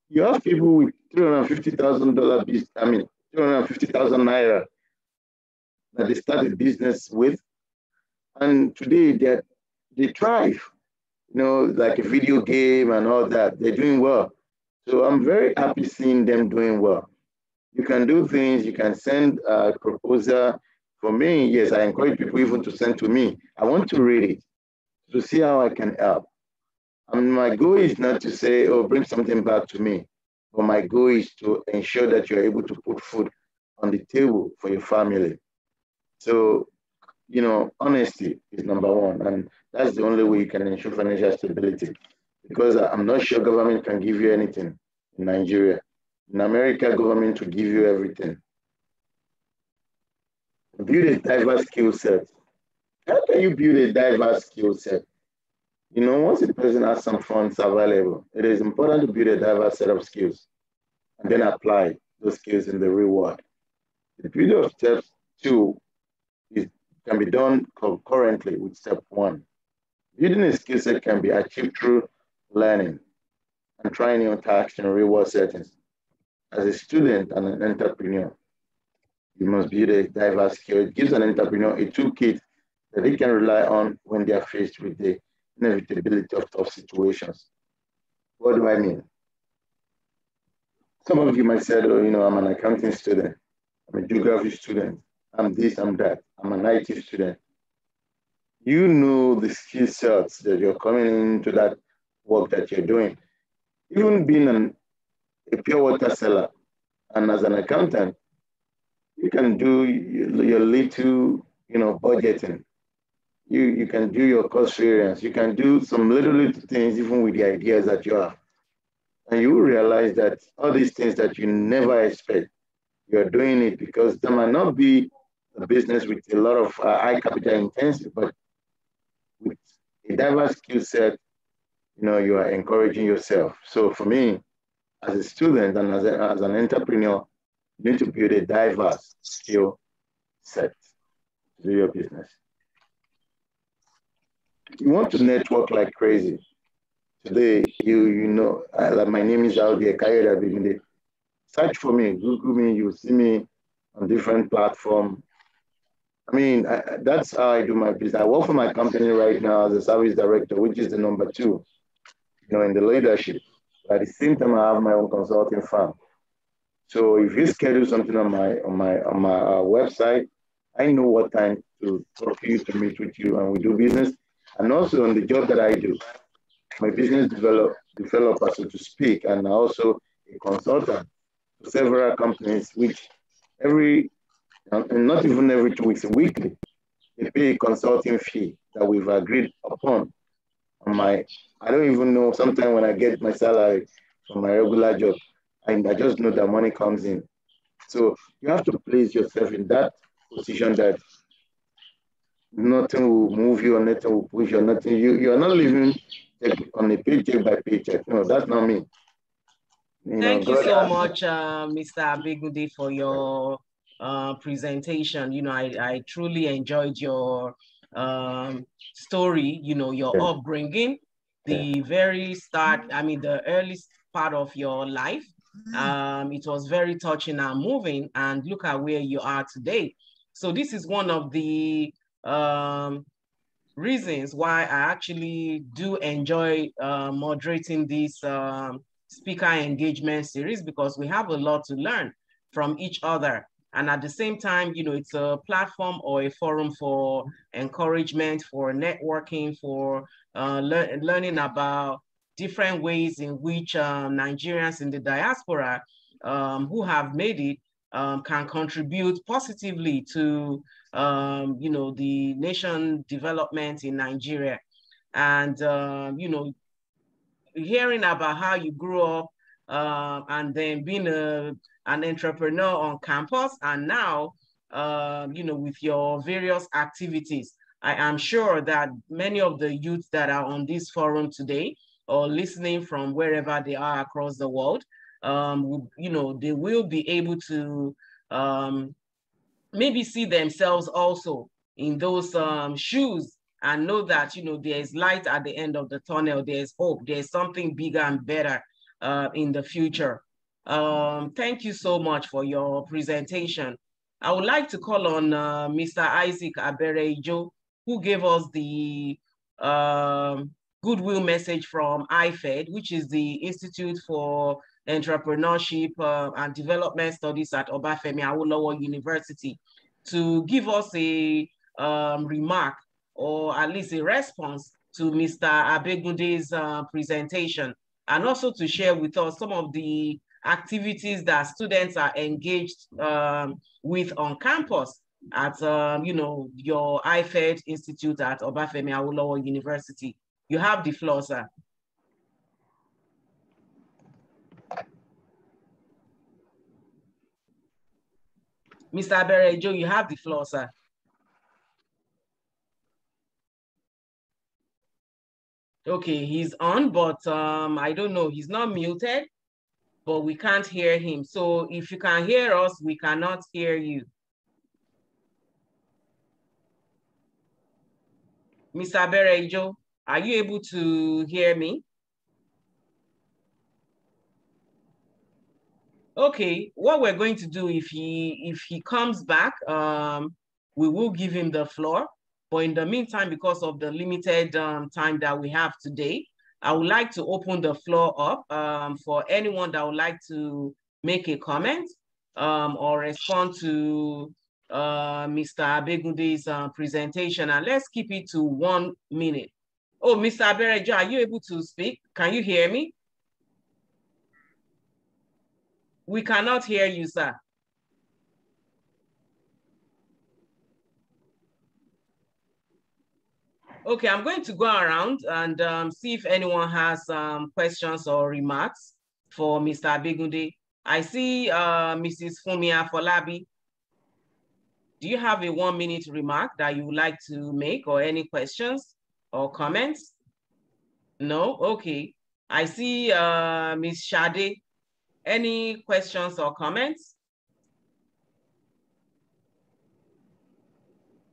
you have people with $350,000, 350,000 naira that they started business with. And today they thrive, like a video game and all that. They're doing well. So I'm very happy seeing them doing well. You can do things, you can send a proposal. For me, yes, I encourage people even to send to me. I want to read it to see how I can help. And my goal is not to say, oh, bring something back to me. But my goal is to ensure that you're able to put food on the table for your family. So, honesty is number one. And that's the only way you can ensure financial stability. Because I'm not sure government can give you anything in Nigeria. In America, government will give you everything. Build a diverse skill set. How can you build a diverse skill set? Once a person has some funds available, it is important to build a diverse set of skills and then apply those skills in the real world. The beauty of step 2 can be done concurrently with step 1. Building a skill set can be achieved through learning and trying new tasks in real world settings. As a student and an entrepreneur, you must build a diverse skill. It gives an entrepreneur a toolkit that they can rely on when they are faced with the inevitability of tough situations. What do I mean? Some of you might say, oh, I'm an accounting student, I'm a geography student, I'm this, I'm that, I'm an IT student. You know the skill sets that you're coming into that work that you're doing. Even being a pure water seller, and as an accountant, you can do your little, budgeting. You can do your cost variance. You can do some little things even with the ideas that you have. And you will realize that all these things that you never expect, you're doing it because there might not be a business with a lot of high capital intensity, but with a diverse skill set, you are encouraging yourself. So for me, as a student and as an entrepreneur, you need to build a diverse skill set to do your business. You want to network like crazy. Today, like my name is out there, Kayode Abiginde. Search for me, Google me, you'll see me on different platforms. That's how I do my business. I work for my company right now as a service director, which is the number 2, in the leadership. At the same time, I have my own consulting firm. So if you schedule something on my website, I know what time to talk to you, to meet with you, and we do business. And also on the job that I do, my business developer, so to speak, and also a consultant to several companies, which not even every 2 weeks, weekly, they pay a consulting fee that we've agreed upon. I don't even know, sometimes when I get my salary from my regular job, I just know that money comes in. So you have to place yourself in that position that nothing will move you or nothing will push you or nothing. You're not living on a paycheck by paycheck. No, that's not me. Thank you so much, Mr. Abiginde, for your presentation. I truly enjoyed your story, your upbringing, the very start, the early part of your life. It was very touching and moving, and look at where you are today. So this is one of the reasons why I actually do enjoy moderating this speaker engagement series, because we have a lot to learn from each other. And at the same time, it's a platform or a forum for encouragement, for networking, for learning about different ways in which Nigerians in the diaspora who have made it can contribute positively to the nation development in Nigeria. And hearing about how you grew up and then being an entrepreneur on campus, and now with your various activities, I am sure that many of the youth that are on this forum today or listening from wherever they are across the world, they will be able to maybe see themselves also in those shoes and know that, there is light at the end of the tunnel, there's hope, there's something bigger and better in the future. Thank you so much for your presentation. I would like to call on Mr. Isaac Aberejo, who gave us the goodwill message from IFED, which is the Institute for Entrepreneurship and Development Studies at Obafemi Awolowo University, to give us a remark or at least a response to Mr. Abegunde's presentation, and also to share with us some of the activities that students are engaged with on campus at your IFED Institute at Obafemi Awolowo University. You have the floor, sir. Mr. Aberejo, you have the floor, sir. Okay, he's on, but I don't know, he's not muted, but we can't hear him. So if you can hear us, we cannot hear you. Mr. Aberejo, are you able to hear me? Okay, what we're going to do, if he comes back, we will give him the floor. But in the meantime, because of the limited time that we have today, I would like to open the floor up for anyone that would like to make a comment or respond to Mr. Abegunde's presentation. And let's keep it to 1 minute. Oh, Mr. Aberejo, are you able to speak? Can you hear me? We cannot hear you, sir. Okay, I'm going to go around and see if anyone has questions or remarks for Mr. Abegunde. I see Mrs. Fumia Folabi. Do you have a 1 minute remark that you would like to make, or any questions or comments? No? Okay. I see Ms. Shade. Any questions or comments?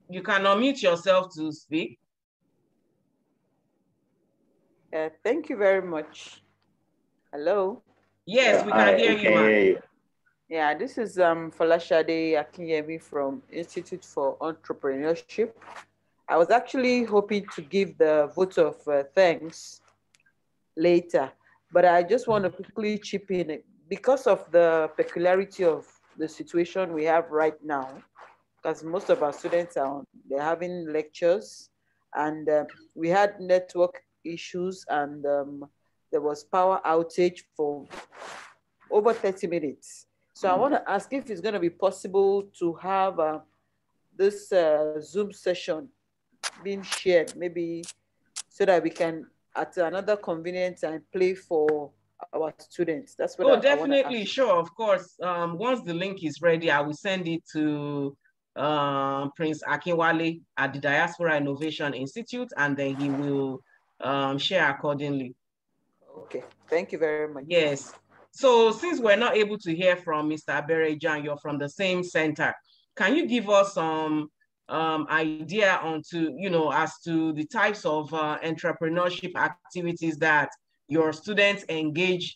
You can unmute yourself to speak. Thank you very much. Hello? Yes, we can hear you, ma'am. Yeah, this is Folashade Akinyemi from Institute for Entrepreneurship. I was actually hoping to give the vote of thanks later, but I just want to quickly chip in. Because of the peculiarity of the situation we have right now, because most of our students they're having lectures, and we had network issues, and there was power outage for over 30 minutes. So I want to ask if it's going to be possible to have this Zoom session being shared, maybe so that we can, at another convenient time, play for our students. That's what definitely, sure, of course. Once the link is ready, I will send it to Prince Akinwale at the Diaspora Innovation Institute, and then he will share accordingly. Okay, thank you very much. Yes. So since we're not able to hear from Mr. Aberejo, you're from the same center, can you give us some idea onto, as to the types of entrepreneurship activities that your students engage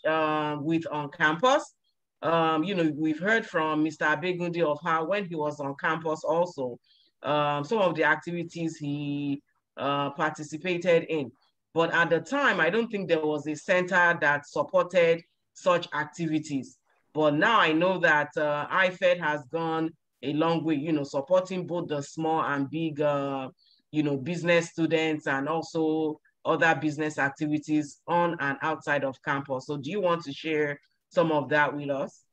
with on campus? We've heard from Mr. Abegunde of how when he was on campus also, some of the activities he participated in. But at the time, I don't think there was a center that supported such activities. But now I know that IFED has gone a long way, supporting both the small and big, business students and also other business activities on and outside of campus. So do you want to share some of that with us?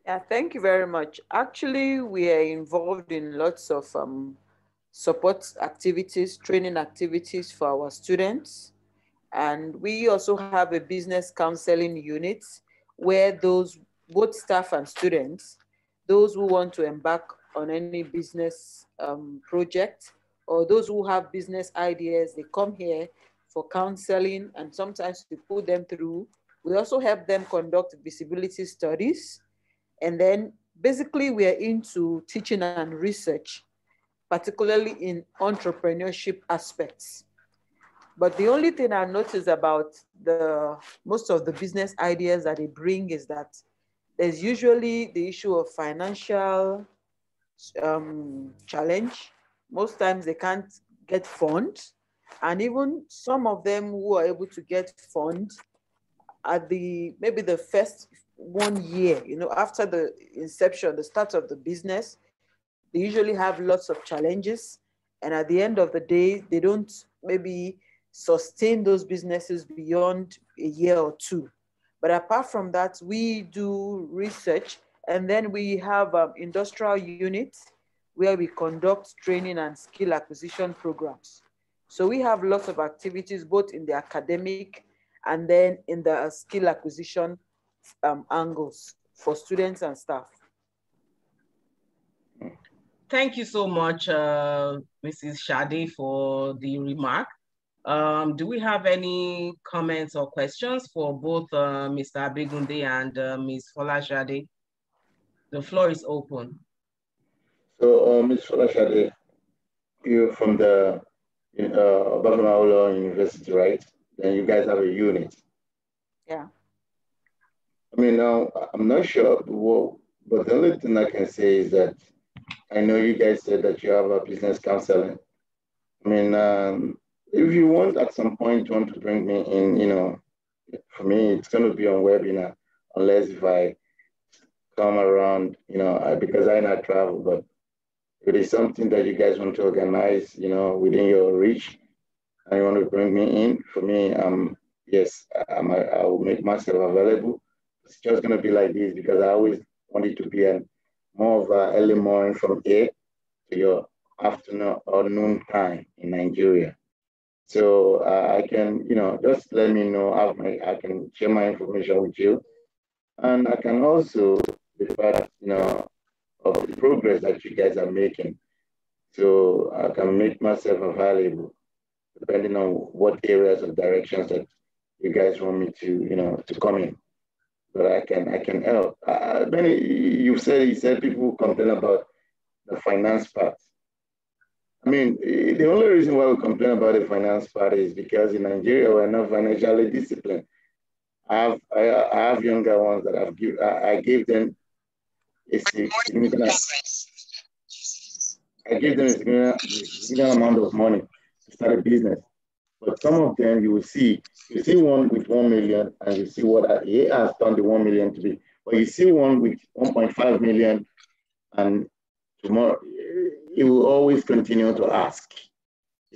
Yeah, thank you very much. Actually, we are involved in lots of support activities, training activities for our students. And we also have a business counseling unit where those, both staff and students, those who want to embark on any business project, or those who have business ideas, they come here for counseling, and sometimes we put them through. We also help them conduct visibility studies. And then basically we are into teaching and research, particularly in entrepreneurship aspects. But the only thing I notice about most of the business ideas that they bring is that there's usually the issue of financial challenge. Most times they can't get funds. And even some of them who are able to get funds at maybe the first 1 year, after the inception, the start of the business, they usually have lots of challenges. And at the end of the day, they don't maybe sustain those businesses beyond a year or two. But apart from that, we do research, and then we have industrial units where we conduct training and skill acquisition programs. So we have lots of activities, both in the academic and then in the skill acquisition angles for students and staff. Thank you so much, Mrs. Shade, for the remark. Do we have any comments or questions for both Mr. Abegunde and Ms. Folashade? The floor is open. So, Ms. Folashade, you're from the Obafemi Awolowo University, right? Then you guys have a unit. Yeah. I mean, now, I'm not sure, but the only thing I can say is that I know you guys said that you have a business counseling. I mean, if you want at some point you want to bring me in, for me, it's going to be on webinar, unless if I come around, because I not travel, but if it is something that you guys want to organize, within your reach, and you want to bring me in, for me, yes, I will make myself available. It's just going to be like this because I always want it to be more of an early morning from 8 to your afternoon or noon time in Nigeria. So I can, just let me know. I can share my information with you. And I can also be part, of the progress that you guys are making. So I can make myself available depending on what areas or directions that you guys want me to, to come in. But I can help. Benny, you said people complain about the finance part. I mean, the only reason why we complain about the finance part is because in Nigeria we're not financially disciplined. I have younger ones that I gave them a significant amount of money to start a business. But some of them you see one with 1 million and you see what he has done the 1 million to be. But you see one with 1.5 million and tomorrow he will always continue to ask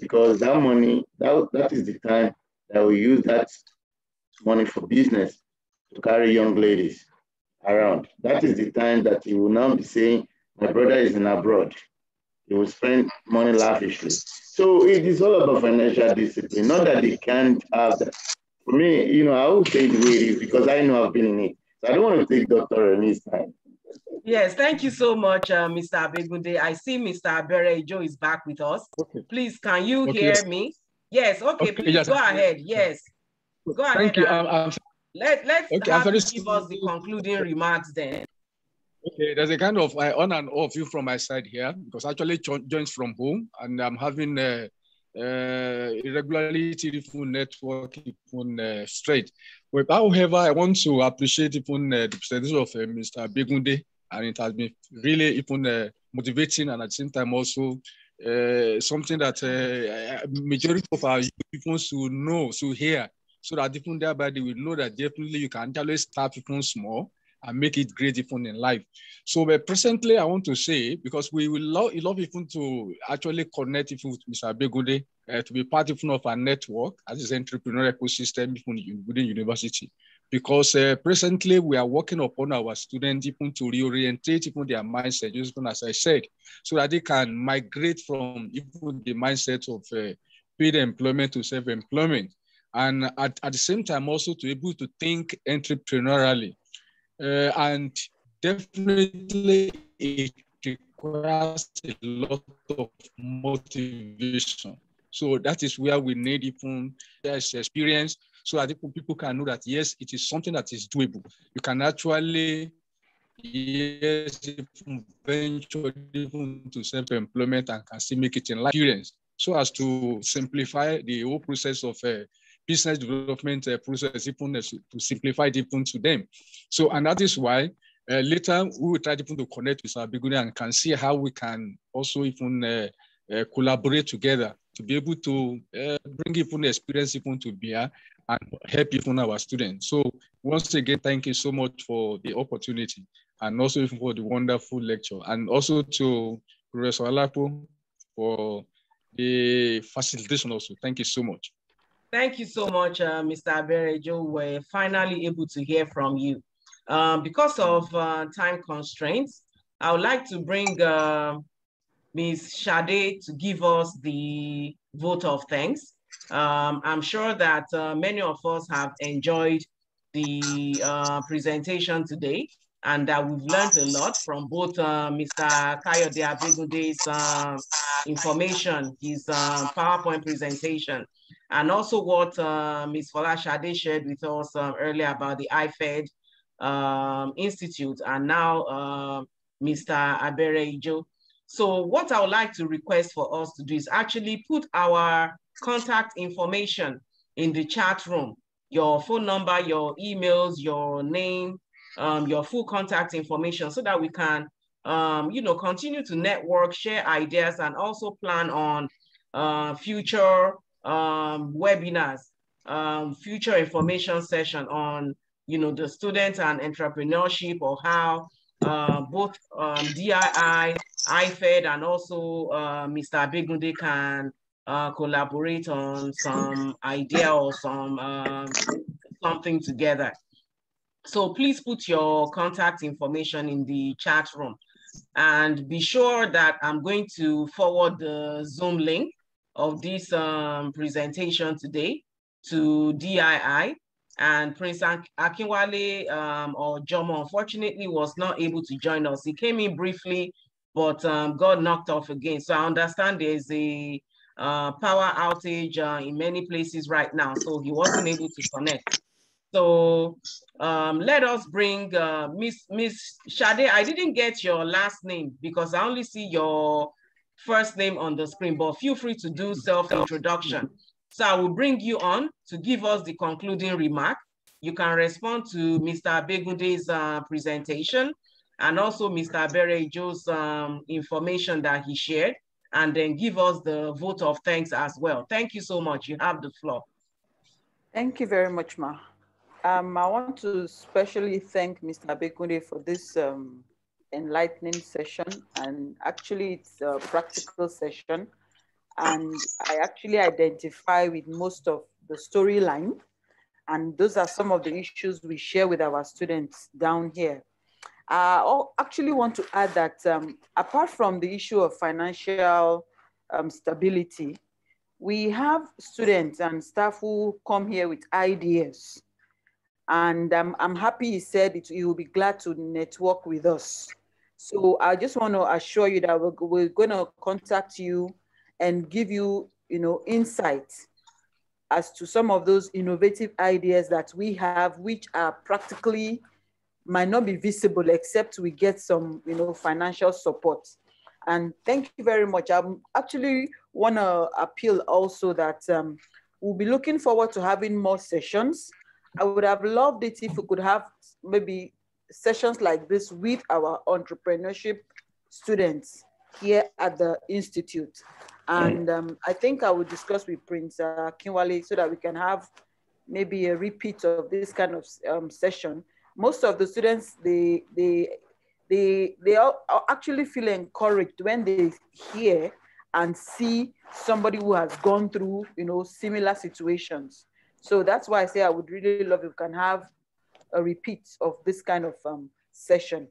because that money, that is the time that we use that money for business to carry young ladies around. That is the time that he will now be saying, my brother is in abroad. He will spend money lavishly. So it is all about financial discipline, not that they can't have that. For me, I will say the way it is because I know I've been in it. So I don't want to take Dr. Remi's time. Yes, thank you so much, Mr. Abegunde. I see Mr. Aberejo is back with us. Okay. Please, can you hear me? Yes, okay, please yes. Go ahead. Yes, go ahead. Thank you. Let's have you give us the concluding remarks then. Okay, there's a kind of on and off view from my side here because actually joins from home and I'm having irregularity phone network straight. But however, I want to appreciate even the presentation of Mr. Abegunde, and it has been really even motivating and at the same time also something that majority of our people should know, should hear, so that even thereby they will know that definitely you can always start even small and make it great even in life. So presently, I want to say, because we will love even to actually connect even with Mr. Abegunde to be part even of our network as his entrepreneurial ecosystem even within university. Because presently, we are working upon our students even to reorientate even their mindset, just as I said, so that they can migrate from even the mindset of paid employment to self-employment. And at the same time, also to be able to think entrepreneurially. And definitely it requires a lot of motivation. So that is where we need even this experience so that people can know that, yes, it is something that is doable. You can actually yes, even venture even to self-employment and can still make it in life experience, so as to simplify the whole process of business development process, even to simplify it even to them. So, and that is why later we will try even to connect with our Abigune and can see how we can also even collaborate together to be able to bring even experience even to bear and help even our students. So once again, thank you so much for the opportunity and also even for the wonderful lecture, and also to Professor Alapo for the facilitation also. Thank you so much. Thank you so much, Mr. Aberejo. We're finally able to hear from you. Because of time constraints, I would like to bring Ms. Sade to give us the vote of thanks. I'm sure that many of us have enjoyed the presentation today, and that we've learned a lot from both Mr. Kayode Abegunde's information, his PowerPoint presentation, and also what Ms. Folashade shared with us earlier about the IFED Institute, and now Mr. Aberejo. So what I would like to request for us to do is actually put our contact information in the chat room, your phone number, your emails, your name, your full contact information, so that we can, continue to network, share ideas, and also plan on future webinars, future information session on, the student and entrepreneurship, or how both DII, IFED, and also Mr. Abegunde can collaborate on some idea or some something together. So please put your contact information in the chat room, and be sure that I'm going to forward the Zoom link of this presentation today to DII. And Prince Akinwale or Jomo, unfortunately, was not able to join us. He came in briefly, but got knocked off again. So I understand there's a power outage in many places right now, so he wasn't able to connect. So let us bring Miss Sade. I didn't get your last name because I only see your first name on the screen, but feel free to do self-introduction. So I will bring you on to give us the concluding remark. You can respond to Mr. Abegunde's presentation, and also Mr. Aberejo's information that he shared, and then give us the vote of thanks as well. Thank you so much. You have the floor. Thank you very much, Ma. I want to especially thank Mr. Abegunde for this enlightening session, and actually it's a practical session, and I actually identify with most of the storyline, and those are some of the issues we share with our students down here. I actually want to add that apart from the issue of financial stability, we have students and staff who come here with ideas. And I'm happy he said he will be glad to network with us. So I just want to assure you that we're going to contact you and give you, insight as to some of those innovative ideas that we have, which are practically might not be visible except we get some, financial support. And thank you very much. I actually want to appeal also that we'll be looking forward to having more sessions. I would have loved it if we could have maybe sessions like this with our entrepreneurship students here at the Institute. And I think I would discuss with Prince Akinwale so that we can have maybe a repeat of this kind of session. Most of the students, they actually feel encouraged when they hear and see somebody who has gone through, similar situations. So that's why I say I would really love if we can have a repeat of this kind of session.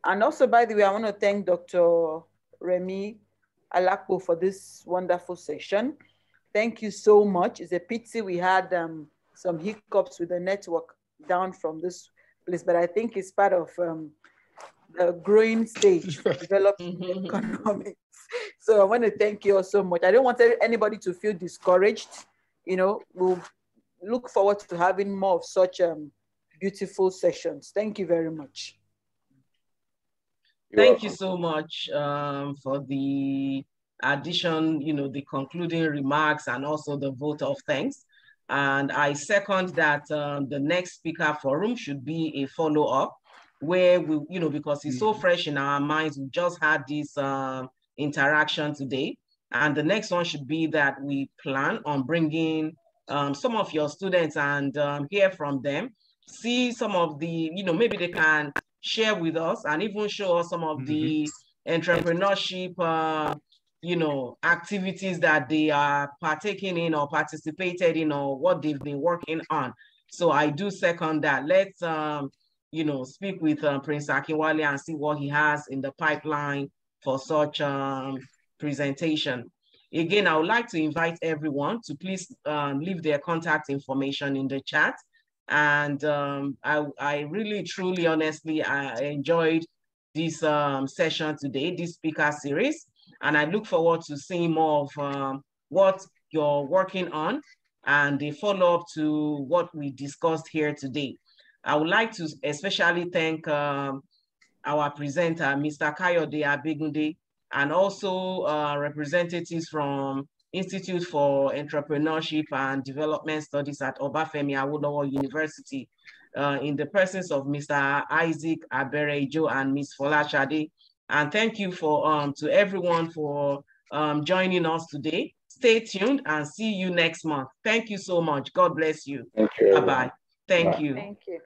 And also, by the way, I want to thank Dr. Remi Alapo for this wonderful session. Thank you so much. It's a pity we had some hiccups with the network down from this place, but I think it's part of the growing stage for developing economics. So I want to thank you all so much. I don't want anybody to feel discouraged. We'll look forward to having more of such beautiful sessions. Thank you very much. Thank you so much for the addition, the concluding remarks and also the vote of thanks. And I second that the next speaker forum should be a follow-up where we, because it's so fresh in our minds, we just had this interaction today. And the next one should be that we plan on bringing some of your students and hear from them, see some of the, maybe they can share with us and even show us some of the entrepreneurship, activities that they are partaking in or participated in or what they've been working on. So I do second that. Let's, speak with Prince Akinwale and see what he has in the pipeline for such presentation. Again, I would like to invite everyone to please leave their contact information in the chat. And I really, truly, honestly, I enjoyed this session today, this speaker series. And I look forward to seeing more of what you're working on and the follow-up to what we discussed here today. I would like to especially thank our presenter, Mr. Kayode Abegunde, and also representatives from Institute for Entrepreneurship and Development Studies at Obafemi Awolowo University, in the presence of Mr. Isaac Aberejo and Ms. Folashade. And thank you to everyone for joining us today. Stay tuned and see you next month. Thank you so much. God bless you. Thank you. Bye-bye. Thank you. Thank you.